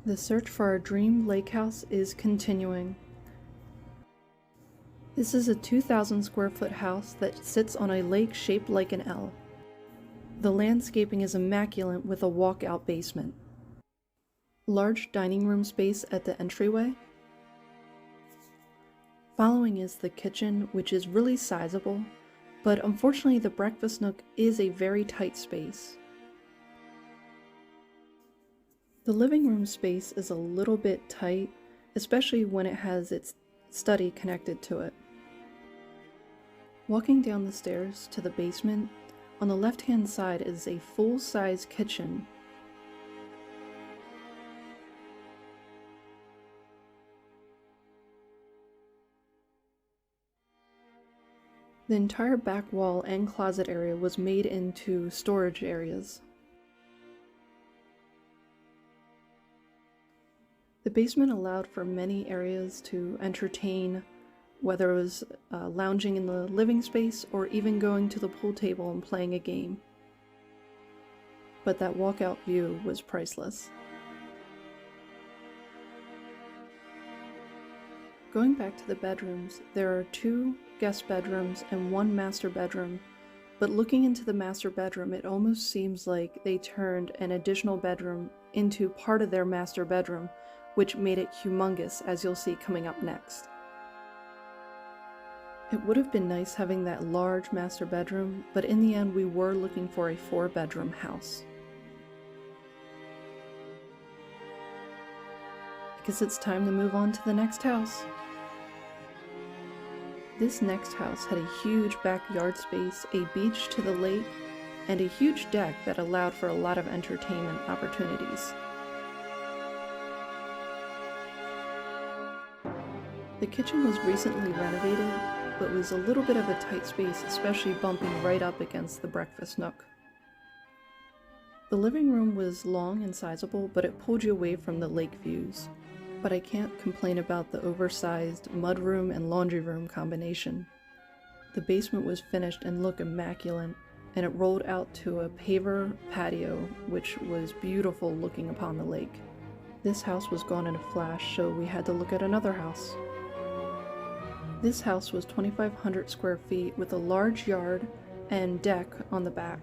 The search for our dream lake house is continuing. This is a 2,000 square foot house that sits on a lake shaped like an L. The landscaping is immaculate with a walkout basement. Large dining room space at the entryway. Following is the kitchen, which is really sizable, but unfortunately the breakfast nook is a very tight space. The living room space is a little bit tight, especially when it has its study connected to it. Walking down the stairs to the basement, on the left-hand side is a full-size kitchen. The entire back wall and closet area was made into storage areas. The basement allowed for many areas to entertain, whether it was lounging in the living space or even going to the pool table and playing a game. But that walkout view was priceless. Going back to the bedrooms, there are 2 guest bedrooms and 1 master bedroom, but looking into the master bedroom, it almost seems like they turned an additional bedroom into part of their master bedroom, which made it humongous, as you'll see coming up next. It would have been nice having that large master bedroom, but in the end we were looking for a 4-bedroom house. I guess it's time to move on to the next house. This next house had a huge backyard space, a beach to the lake, and a huge deck that allowed for a lot of entertainment opportunities. The kitchen was recently renovated, but was a little bit of a tight space, especially bumping right up against the breakfast nook. The living room was long and sizable, but it pulled you away from the lake views. But I can't complain about the oversized mudroom and laundry room combination. The basement was finished and looked immaculate, and it rolled out to a paver patio, which was beautiful looking upon the lake. This house was gone in a flash, so we had to look at another house. This house was 2,500 square feet with a large yard and deck on the back.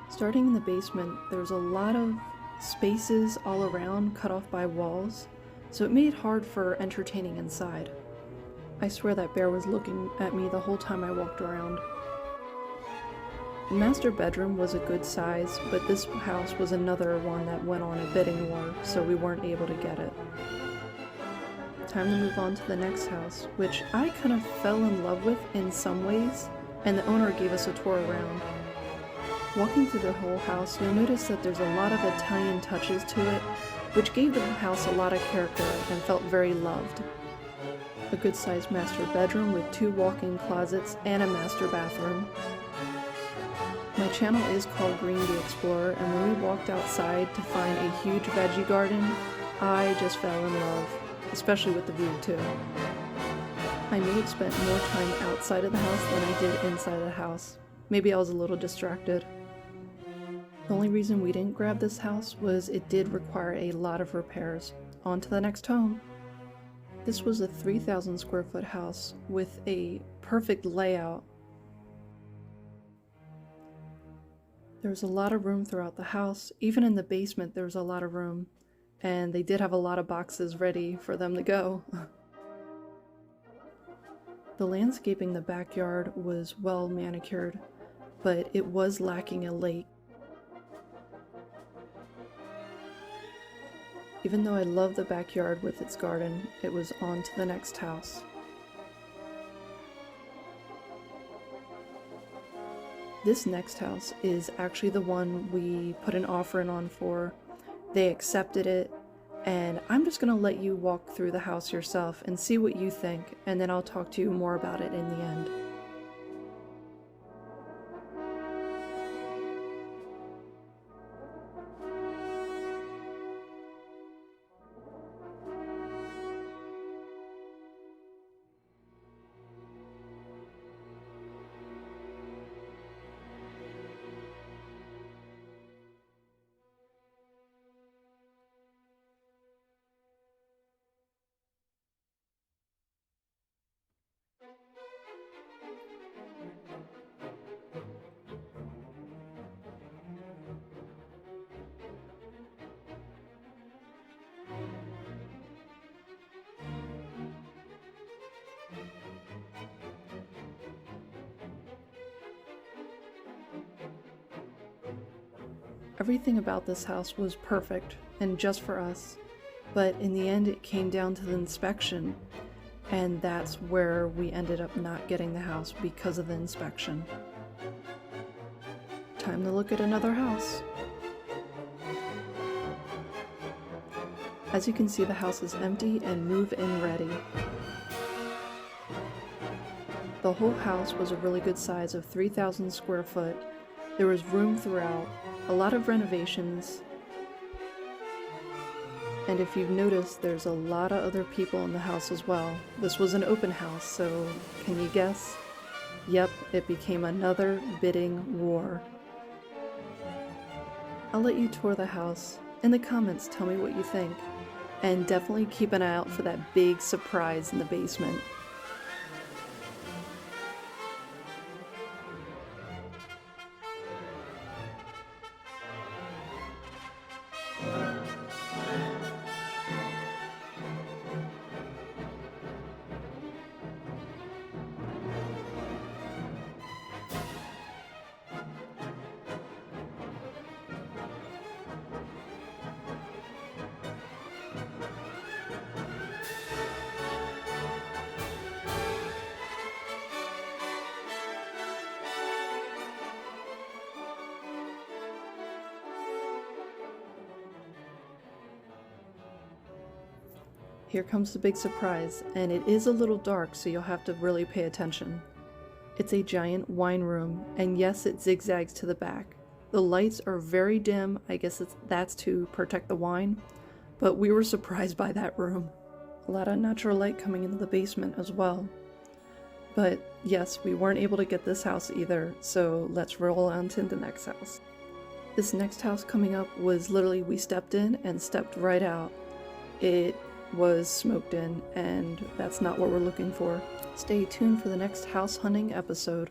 Starting in the basement, there was a lot of spaces all around cut off by walls, so it made it hard for entertaining inside. I swear that bear was looking at me the whole time I walked around. The master bedroom was a good size, but this house was another one that went on a bidding war, so we weren't able to get it. Time to move on to the next house, which I kind of fell in love with in some ways, and the owner gave us a tour around. Walking through the whole house, you'll notice that there's a lot of Italian touches to it, which gave the house a lot of character and felt very loved. A good-sized master bedroom with 2 walk-in closets and a master bathroom. My channel is called Green the Explorer, and when we walked outside to find a huge veggie garden, I just fell in love, especially with the view too. I may have spent more time outside of the house than I did inside of the house. Maybe I was a little distracted. The only reason we didn't grab this house was it did require a lot of repairs. On to the next home. This was a 3,000 square foot house with a perfect layout. There was a lot of room throughout the house. Even in the basement there was a lot of room, and they did have a lot of boxes ready for them to go. The landscaping in the backyard was well manicured, but it was lacking a lake. Even though I love the backyard with its garden, it was on to the next house. This next house is actually the one we put an offer in on for. They accepted it, and I'm just gonna let you walk through the house yourself and see what you think, and then I'll talk to you more about it in the end. Everything about this house was perfect and just for us, but in the end it came down to the inspection, and that's where we ended up not getting the house because of the inspection. Time to look at another house. As you can see, the house is empty and move-in ready. The whole house was a really good size of 3,000 square foot. There was room throughout, a lot of renovations, and if you've noticed, there's a lot of other people in the house as well. This was an open house, so can you guess? Yep, it became another bidding war. I'll let you tour the house. In the comments, tell me what you think. And definitely keep an eye out for that big surprise in the basement. Here comes the big surprise, and it is a little dark, so you'll have to really pay attention. It's a giant wine room, and yes, it zigzags to the back. The lights are very dim, I guess that's to protect the wine, but we were surprised by that room. A lot of natural light coming into the basement as well. But yes, we weren't able to get this house either, so let's roll on to the next house. This next house coming up was literally, we stepped in and stepped right out. It was smoked in, and that's not what we're looking for. Stay tuned for the next house hunting episode.